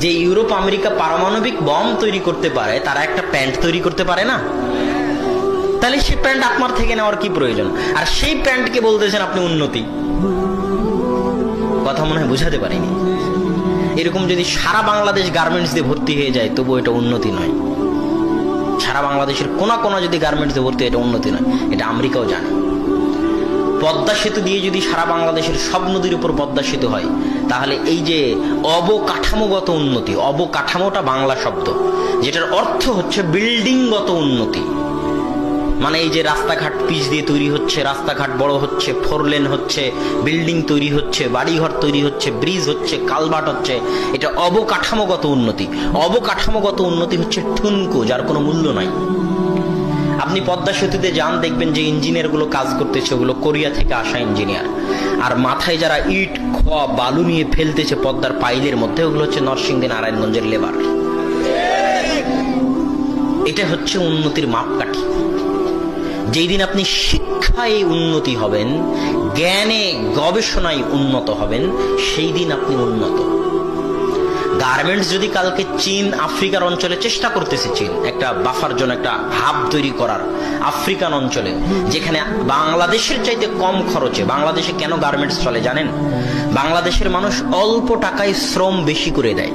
যে Europe America পারমাণবিক bomb তৈরি করতে পারে, তারা একটা প্যান্ট তৈরি করতে পারে না? তাহলে সেই প্যান্ট আপনার থেকে নেওয়ার কি প্রয়োজন? আর সেই প্যান্টকে বলতেছেন আপনি উন্নতি। কথা মনে হয় বুঝাতে পারিনি। এরকম যদি সারা বাংলাদেশ গার্মেন্টস দিয়ে ভর্তি হয়ে যায়, তবু এটা উন্নতি নয়। সারা বাংলাদেশের কোনা কোনা যদি গার্মেন্টস দিয়ে ভর্তি, এটা উন্নতি নয়। এটা আমেরিকাও জানে। পদ্মা সেতু দিয়ে যদি সারা বাংলাদেশের সব নদীর উপর পদ্মা সেতু হয়, তাহলে এই যে অবকাঠামোগত উন্নতি, অবকাঠামোটা বাংলা শব্দ, যেটার অর্থ হচ্ছে বিল্ডিংগত উন্নতি। মানে এই যে রাস্তাঘাট পিচ দিয়ে তৈরি হচ্ছে, রাস্তাঘাট বড় হচ্ছে, 4 লেন হচ্ছে, বিল্ডিং তৈরি হচ্ছে, বাড়িঘর তৈরি হচ্ছে, ব্রিজ হচ্ছে, কালভার্ট হচ্ছে, এটা অবকাঠামোগত উন্নতি। অবকাঠামোগত উন্নতি হচ্ছে ঠুনকো, যার কোনো মূল্য নাই। আপনি পদ্মা সেতুতে যান, দেখবেন যে ইঞ্জিনিয়ার গুলো কাজ করতেছে, ওগুলো কোরিয়া থেকে আসা ইঞ্জিনিয়ার। আর মাথায় যারা ইট খোয়া বালু নিয়ে ফেলতেছে পদ্মার পাইলের মধ্যে, ওগুলো হচ্ছে নরসিংদী নারায়ণগঞ্জের লেবার। এটা হচ্ছে উন্নতির মাপকাঠি। যেই দিন আপনি শিক্ষায় উন্নতি হবেন, জ্ঞানে গবেষণায় উন্নত হবেন, সেই দিন আপনি উন্নত। গার্মেন্টস যদি কালকে চীন আফ্রিকার অঞ্চলে চেষ্টা করতেছে, চীন একটা বাফার জন্য একটা হাব তৈরি করার আফ্রিকান অঞ্চলে, যেখানে বাংলাদেশের চাইতে কম খরচে। বাংলাদেশে কেন গার্মেন্টস চলে জানেন? বাংলাদেশের মানুষ অল্প টাকায় শ্রম বেশি করে দেয়।